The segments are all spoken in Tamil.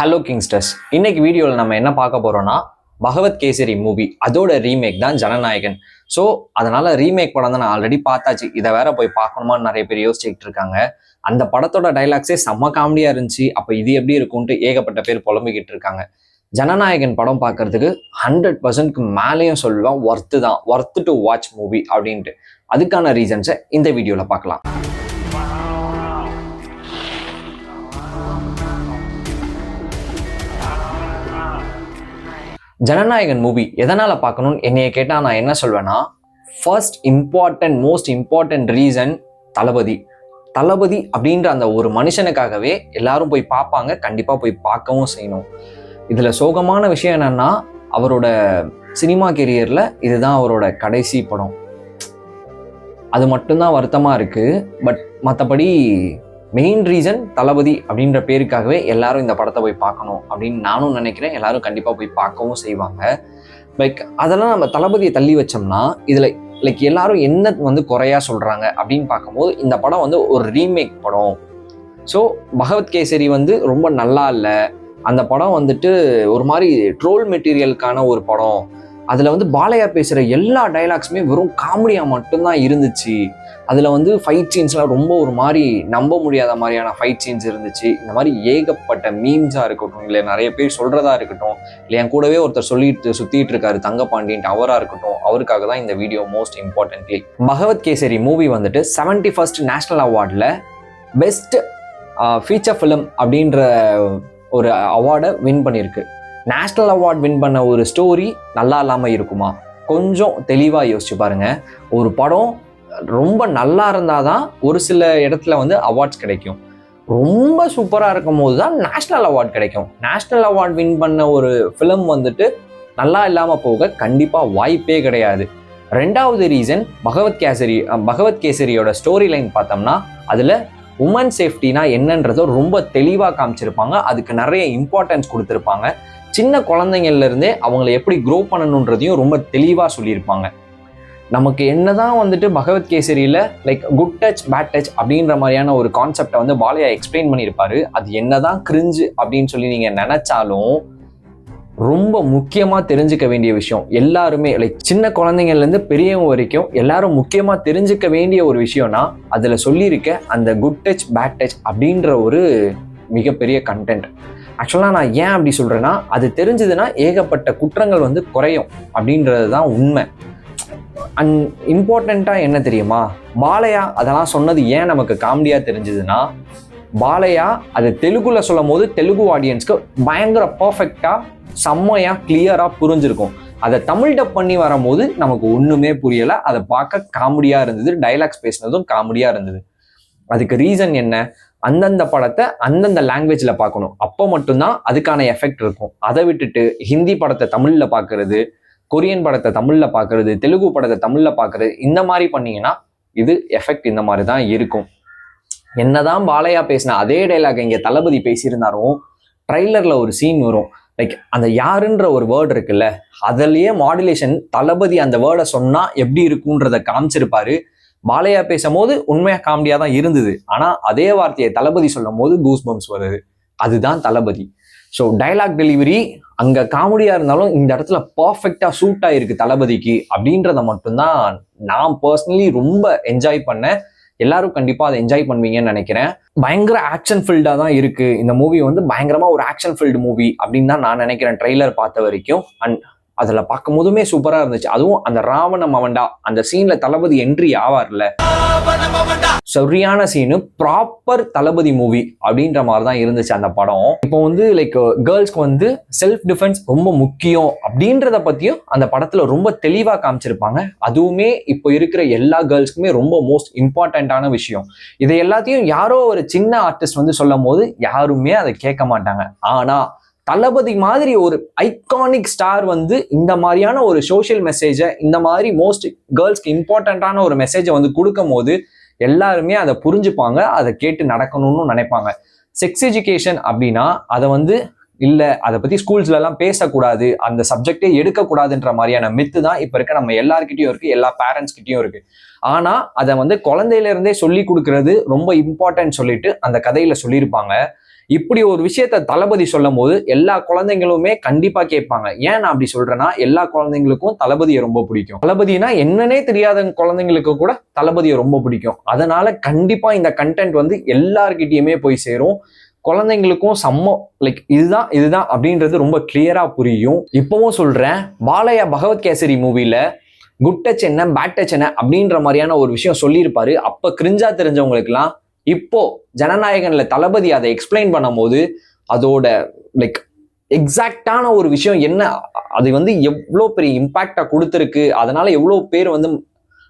ஹலோ கிங்ஸ்டர்ஸ். இன்னைக்கு வீடியோவில் நம்ம என்ன பார்க்க போறோம்னா பகவத் கேசரி மூவி அதோட ரீமேக் தான் ஜனநாயகன். ஸோ அதனால ரீமேக் படம் தான் நான் ஆல்ரெடி பார்த்தாச்சு, இதை வேற போய் பார்க்கணுமான்னு நிறைய பேர் யோசிச்சுட்டு இருக்காங்க. அந்த படத்தோட டைலாக்ஸே செம்ம காமெடியா இருந்துச்சு, அப்போ இது எப்படி இருக்கும்ட்டு ஏகப்பட்ட பேர் புலம்பிக்கிட்டு இருக்காங்க. ஜனநாயகன் படம் பார்க்கறதுக்கு 100%க்கு மேலேயும் சொல்லுவேன், ஒர்த்து தான், ஒர்த்து டு வாட்ச் மூவி அப்படின்ட்டு. அதுக்கான ரீசன்ஸை இந்த வீடியோவில் பார்க்கலாம். ஜனநாயகன் மூவி எதனால் பார்க்கணும்னு என்னைய கேட்டால் நான் என்ன சொல்வேன்னா, மோஸ்ட் இம்பார்ட்டன்ட் ரீசன் தளபதி அப்படின்ற அந்த ஒரு மனுஷனுக்காகவே எல்லாரும் போய் பார்ப்பாங்க, கண்டிப்பாக போய் பார்க்கவும் செய்யணும். இதில் சோகமான விஷயம் என்னன்னா, அவரோட சினிமா கெரியரில் இதுதான் அவரோட கடைசி படம். அது மட்டும்தான் வருத்தமாக இருக்குது. பட் மற்றபடி மெயின் ரீசன் தளபதி அப்படின்ற பேருக்காகவே எல்லாரும் இந்த படத்தை போய் பார்க்கணும் அப்படின்னு நானும் நினைக்கிறேன். எல்லாரும் கண்டிப்பாக போய் பார்க்கவும் செய்வாங்க. அதெல்லாம் நம்ம தளபதியை தள்ளி வச்சோம்னா இதில் எல்லாரும் என்ன குறையா சொல்கிறாங்க அப்படின்னு பார்க்கும்போது, இந்த படம் ஒரு ரீமேக் படம். ஸோ பகவத் கேசரி ரொம்ப நல்லா இல்லை. அந்த படம் ஒரு மாதிரி ட்ரோல் மெட்டீரியலுக்கான ஒரு படம். அதில் பாலையா பேசுகிற எல்லா டைலாக்ஸுமே வெறும் காமெடியாக மட்டும்தான் இருந்துச்சு. அதில் ஃபைட் சீன்ஸ்லாம் ரொம்ப ஒரு மாதிரி நம்ப முடியாத மாதிரியான ஃபைட் சீன்ஸ் இருந்துச்சு. இந்த மாதிரி ஏகப்பட்ட மீம்ஸாக இருக்கட்டும், இல்லை நிறைய பேர் சொல்கிறதா இருக்கட்டும், இல்லை என் கூடவே ஒருத்தர் சுற்றிட்டு இருக்காரு தங்கப்பாண்டின்ட்டு, அவராக இருக்கட்டும், அவருக்காக தான் இந்த வீடியோ. மோஸ்ட் இம்பார்ட்டன்ட்லி பகவத் கேசரி மூவி 71st நேஷ்னல் அவார்டில் பெஸ்ட் ஃபீச்சர் ஃபிலிம் அப்படின்ற ஒரு அவார்டை வின் பண்ணியிருக்கு. நேஷ்னல் அவார்ட் வின் பண்ண ஒரு ஸ்டோரி நல்லா இல்லாமல் இருக்குமா? கொஞ்சம் தெளிவாக யோசிச்சு பாருங்க. ஒரு படம் ரொம்ப நல்லா இருந்தால் தான் ஒரு சில இடத்துல அவார்ட்ஸ் கிடைக்கும். ரொம்ப சூப்பராக இருக்கும் போது தான் நேஷ்னல் அவார்ட் கிடைக்கும். நேஷ்னல் அவார்ட் வின் பண்ண ஒரு ஃபிலிம் நல்லா இல்லாமல் போக கண்டிப்பாக வாய்ப்பே கிடையாது. ரெண்டாவது ரீசன் பகவத் கேசரியோட ஸ்டோரி லைன் பார்த்தோம்னா, அதில் உமன் சேஃப்டினா என்னன்றதை ரொம்ப தெளிவாக காமிச்சிருப்பாங்க. அதுக்கு நிறைய இம்பார்ட்டன்ஸ் கொடுத்துருப்பாங்க. சின்ன குழந்தைங்கள்லேருந்தே அவங்களை எப்படி க்ரோ பண்ணணுன்றதையும் ரொம்ப தெளிவாக சொல்லியிருப்பாங்க. நமக்கு என்னதான் பகவத் கேசரியில் குட் டச் பேட் டச் அப்படின்ற மாதிரியான ஒரு கான்செப்டை பாலையா எக்ஸ்பிளைன் பண்ணியிருப்பாரு. அது என்னதான் கிரிஞ்சு அப்படின்னு சொல்லி நீங்கள் நினச்சாலும் ரொம்ப முக்கியமாக தெரிஞ்சுக்க வேண்டிய விஷயம். எல்லாருமே சின்ன குழந்தைங்கள்லேருந்து பெரியவங்க வரைக்கும் எல்லாரும் முக்கியமாக தெரிஞ்சுக்க வேண்டிய ஒரு விஷயம்னா, அதில் சொல்லியிருக்க அந்த குட் டச் பேட் டச் அப்படின்ற ஒரு மிகப்பெரிய கண்டென்ட். ஆக்சுவலாக நான் ஏன் அப்படி சொல்கிறேன்னா, அது தெரிஞ்சதுன்னா ஏகப்பட்ட குற்றங்கள் குறையும் அப்படின்றது தான் உண்மை. இம்பார்ட்டண்ட்டாக என்ன தெரியுமா, பாலையா அதெல்லாம் சொன்னது ஏன் நமக்கு காமெடியாக தெரிஞ்சதுன்னா, பாலையா அது தெலுங்குல சொல்லும் போது தெலுங்கு ஆடியன்ஸ்க்கு பயங்கர பர்ஃபெக்டாக செம்மையாக கிளியராக புரிஞ்சிருக்கும். அதை தமிழ் டப் பண்ணி வரும்போது நமக்கு ஒன்றுமே புரியலை. அதை பார்க்க காமெடியாக இருந்தது, டைலாக்ஸ் பேசினதும் காமெடியாக இருந்தது. அதுக்கு ரீசன் என்ன? அந்தந்த படத்தை அந்தந்த லாங்குவேஜில் பார்க்கணும், அப்போ மட்டும்தான் அதுக்கான எஃபெக்ட் இருக்கும். அதை விட்டுட்டு ஹிந்தி படத்தை தமிழில் பார்க்கறது, கொரியன் படத்தை தமிழில் பார்க்கறது, தெலுங்கு படத்தை தமிழில் பார்க்கறது, இந்த மாதிரி பண்ணீங்கன்னா இது எஃபெக்ட் இந்த மாதிரி தான் இருக்கும். என்னதான் பாலையா பேசினா அதே டைலாக் இங்கே தளபதி பேசியிருந்தாரும், ட்ரைலரில் ஒரு சீன் வரும், அந்த யாருன்ற ஒரு வேர்டு இருக்குல்ல, அதுலேயே மாடுலேஷன் தளபதி அந்த வேர்டை சொன்னால் எப்படி இருக்குன்றதை காமிச்சிருப்பாரு. பாலையா பேசும்போது உண்மையாக காமெடியாக தான் இருந்தது, ஆனால் அதே வார்த்தையை தளபதி சொல்லும் போது கூஸ் பம்ப்ஸ் வருது. அதுதான் தளபதி. ஸோ டைலாக் டெலிவரி அங்கே காமெடியாக இருந்தாலும் இந்த இடத்துல பர்ஃபெக்டாக சூட் ஆகிருக்கு தளபதிக்கு அப்படின்றத மட்டும்தான் நான் பர்சனலி ரொம்ப என்ஜாய் பண்ணேன். எல்லாரும் கண்டிப்பாக அதை என்ஜாய் பண்ணுவீங்கன்னு நினைக்கிறேன். பயங்கர ஆக்ஷன் ஃபீல்டாக தான் இருக்குது இந்த மூவி. பயங்கரமாக ஒரு ஆக்ஷன் ஃபீல்டு மூவி அப்படின்னு தான் நான் நினைக்கிறேன் ட்ரெய்லர் பார்த்த வரைக்கும். அண்ட் அதில் பார்க்கும் போதுமே சூப்பராக இருந்துச்சு. அதுவும் அந்த ராவண மவண்டா அந்த சீனில் தளபதி என்ட்ரி ஆவார்ல, சரியான சீனு, ப்ராப்பர் தளபதி மூவி அப்படின்ற மாதிரி தான் இருந்துச்சு அந்த படம். இப்போ கேர்ள்ஸ்க்கு செல்ஃப் டிஃபென்ஸ் ரொம்ப முக்கியம் அப்படின்றத பற்றியும் அந்த படத்தில் ரொம்ப தெளிவாக காமிச்சிருப்பாங்க. அதுவுமே இப்போ இருக்கிற எல்லா கேர்ள்ஸ்க்குமே ரொம்ப மோஸ்ட் இம்பார்ட்டண்ட்டான விஷயம். இதை எல்லாத்தையும் யாரோ ஒரு சின்ன ஆர்டிஸ்ட் சொல்லும் போது யாருமே அதை கேட்க மாட்டாங்க. ஆனால் தளபதி மாதிரி ஒரு ஐகானிக் ஸ்டார் இந்த மாதிரியான ஒரு சோஷியல் மெசேஜை, இந்த மாதிரி மோஸ்ட் கேர்ள்ஸ்க்கு இம்பார்ட்டண்ட்டான ஒரு மெசேஜை கொடுக்கும் போது எல்லாருமே அதை புரிஞ்சுப்பாங்க, அதை கேட்டு நடக்கணும்னு நினைப்பாங்க. செக்ஸ் எஜுகேஷன் அப்படின்னா அதை இல்லை, அதை பற்றி ஸ்கூல்ஸ்லாம் பேசக்கூடாது, அந்த சப்ஜெக்டே எடுக்கக்கூடாதுன்ற மாதிரியான மித்து தான் இப்போ இருக்க நம்ம எல்லாருக்கிட்டையும் இருக்குது, எல்லா பேரண்ட்ஸ்கிட்டையும் இருக்குது. ஆனால் அதை குழந்தையிலேருந்தே சொல்லி கொடுக்கறது ரொம்ப இம்பார்ட்டன்ட் சொல்லிட்டு அந்த கதையில் சொல்லியிருப்பாங்க. இப்படி ஒரு விஷயத்த தளபதி சொல்லும் போது எல்லா குழந்தைங்களுமே கண்டிப்பா கேட்பாங்க. ஏன் நான் அப்படி சொல்றேன்னா, எல்லா குழந்தைங்களுக்கும் தளபதியை ரொம்ப பிடிக்கும். தளபதினா என்னன்னே தெரியாத குழந்தைங்களுக்கு கூட தளபதியை ரொம்ப பிடிக்கும். அதனால கண்டிப்பா இந்த கண்டென்ட் வந்து எல்லார்கிட்டயுமே போய் சேரும். குழந்தைங்களுக்கும் செம்ம லைக் இதுதான் அப்படின்றது ரொம்ப கிளியரா புரியும். இப்பவும் சொல்றேன், பாலையா பகவத் கேசரி மூவில குட் டச் என்ன பேட் டச் என்ன அப்படின்ற மாதிரியான ஒரு விஷயம் சொல்லியிருப்பாரு. அப்ப கிரிஞ்சா தெரிஞ்சவங்களுக்குலாம் இப்போ ஜனநாயகன்ல தளபதி அதை எக்ஸ்பிளைன் பண்ணும்போது அதோட லைக் எக்ஸாக்டான ஒரு விஷயம் என்ன, அது வந்து எவ்வளோ பெரிய இம்பாக்டா கொடுத்துருக்கு, அதனால எவ்வளோ பேர் வந்து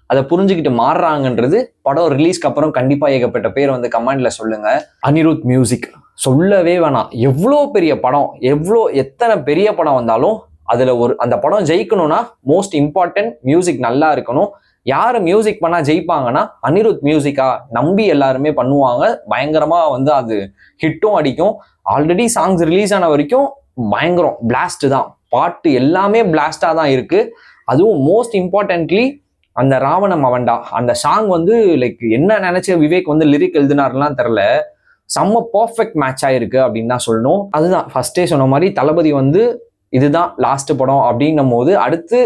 அதை புரிஞ்சுக்கிட்டு மாறுறாங்கன்றது படம் ரிலீஸ்க்கு அப்புறம் கண்டிப்பா ஏகப்பட்ட பேர் வந்து கமெண்ட்ல சொல்லுங்க. அனிருத் மியூசிக் சொல்லவே வேணாம். எவ்வளோ பெரிய படம், எத்தனை பெரிய படம் வந்தாலும் அதுல அந்த படம் ஜெயிக்கணும்னா மோஸ்ட் இம்பார்ட்டன்ட் மியூசிக் நல்லா இருக்கணும். யாரு மியூசிக் பண்ணா ஜெயிப்பாங்கன்னா அனிருத் மியூசிக்கா நம்பி எல்லாருமே பண்ணுவாங்க. பயங்கரமா வந்து அது ஹிட்டும் அடிக்கும். ஆல்ரெடி சாங்ஸ் ரிலீஸ் ஆன வரைக்கும் பயங்கரம் பிளாஸ்ட் தான். பாட்டு எல்லாமே பிளாஸ்டா தான் இருக்கு. அதுவும் மோஸ்ட் இம்பார்ட்டன்ட்லி அந்த ராவணம் அவன்டா அந்த சாங் வந்து லைக் என்ன நினைச்ச விவேக் வந்து லிரிக் எழுதினார்லாம் தெரில, செம்ம பர்ஃபெக்ட் மேட்ச் ஆயிருக்கு அப்படின்னு தான் சொல்லணும். அதுதான் ஃபர்ஸ்டே சொன்ன மாதிரி தளபதி வந்து இதுதான் லாஸ்ட் படம் அப்படின்னும் போது அடுத்து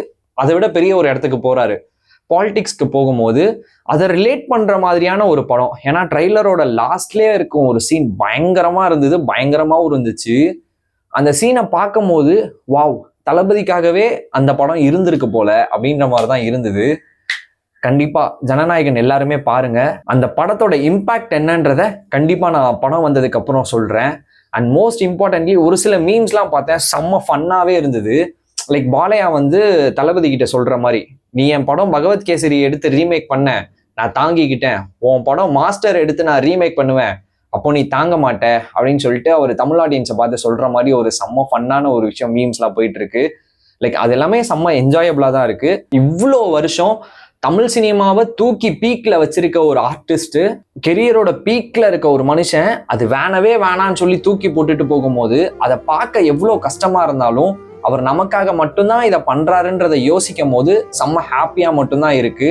அதை விட பெரிய ஒரு இடத்துக்கு போறாரு. பாலிடிக்ஸ்க்கு போகும்போது அதை ரிலேட் பண்ற மாதிரியான ஒரு படம். ஏன்னா ட்ரெய்லரோட லாஸ்ட்லேயே இருக்கும் ஒரு சீன் பயங்கரமா இருந்தது, பயங்கரமாவும் இருந்துச்சு. அந்த சீனை பார்க்கும் போது வாவ், தளபதிக்காகவே அந்த படம் இருந்திருக்கு போல அப்படின்ற மாதிரி தான் இருந்தது. கண்டிப்பா ஜனநாயகன் எல்லாருமே பாருங்க. அந்த படத்தோட இம்பாக்ட் என்னன்றத கண்டிப்பா நான் படம் வந்ததுக்கு அப்புறம் சொல்றேன். அண்ட் மோஸ்ட் இம்பார்ட்டன்ட்லி ஒரு சில மீம்ஸ்லாம் பார்த்தேன், செம்ம ஃபன்னாவே இருந்தது. லைக் பாலையா வந்து தளபதி கிட்ட சொல்ற மாதிரி, நீ என் படம் பகவத் கேசரி எடுத்து ரீமேக் பண்ண, நான் தாங்கிக்கிட்டேன். உன் படம் மாஸ்டர் எடுத்து நான் ரீமேக் பண்ணுவேன், அப்போ நீ தாங்க மாட்ட அப்படின்னு சொல்லிட்டு அவர் தமிழ் ஆடியன்ஸை பார்த்து சொல்ற மாதிரி ஒரு செம்ம ஃபன்னான ஒரு விஷயம் மீம்ஸ்லாம் போயிட்டு இருக்கு. லைக் அது எல்லாமே செம்ம என்ஜாயபிளா தான் இருக்கு. இவ்வளோ வருஷம் தமிழ் சினிமாவை தூக்கி பீக்ல வச்சிருக்க ஒரு ஆர்டிஸ்ட், கெரியரோட பீக்ல இருக்க ஒரு மனுஷன் அது வேணான்னு சொல்லி தூக்கி போட்டுட்டு போகும்போது அதை பார்க்க எவ்வளோ கஷ்டமா இருந்தாலும் அவர் நமக்காக மட்டும்தான் இதை பண்றாருன்றதை யோசிக்கும் போது செம்ம ஹாப்பியா மட்டும்தான் இருக்கு.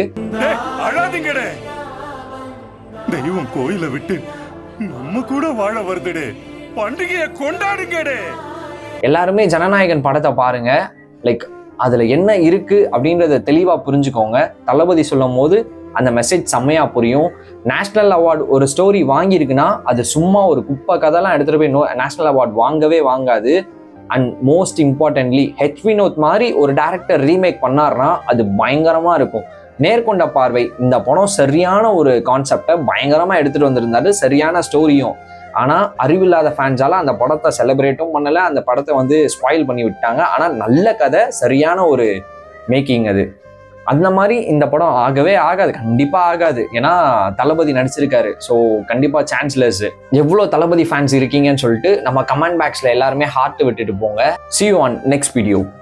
தெய்வம் கோயிலை விட்டு நம்ம கூட வாழ வருதுடே, பண்டிகையை கொண்டாடுங்கடே. எல்லாருமே ஜனநாயகன் படத்தை பாருங்க. லைக் அதுல என்ன இருக்கு அப்படின்றத தெளிவா புரிஞ்சுக்கோங்க. தளபதி சொல்லும் போது அந்த மெசேஜ் செம்மையா புரியும். நேஷனல் அவார்டு ஒரு ஸ்டோரி வாங்கியிருக்குன்னா அது சும்மா ஒரு குப்பை கதைலாம் எடுத்துட்டு போய் நேஷனல் அவார்டு வாங்கவே வாங்காது. And most importantly H Vinoth மாதிரி ஒரு டைரக்டர் ரீமேக் பண்ணார்னா அது பயங்கரமா இருக்கும். நேர்கொண்ட பார்வை இந்த படம் சரியான ஒரு கான்செப்டை பயங்கரமா எடுத்துட்டு வந்திருந்தாரு, சரியான ஸ்டோரியும். ஆனா அறிவில்லாத ஃபேன்ஸால அந்த படத்தை செலிப்ரேட்டும் பண்ணல, அந்த படத்தை வந்து ஸ்பாயில் பண்ணி விட்டாங்க. ஆனா நல்ல கதை, சரியான ஒரு மேக்கிங் அது. அந்த மாதிரி இந்த படம் ஆகவே ஆகாது, கண்டிப்பா ஆகாது. ஏன்னா தளபதி நடிச்சிருக்காரு. ஸோ கண்டிப்பா சான்ஸ்லெஸ். எவ்வளோ தளபதி ஃபேன்ஸ் இருக்கீங்கன்னு சொல்லிட்டு நம்ம கமெண்ட் பாக்ஸ்ல எல்லாருமே ஹார்ட் விட்டுட்டு போங்க. See you on next video.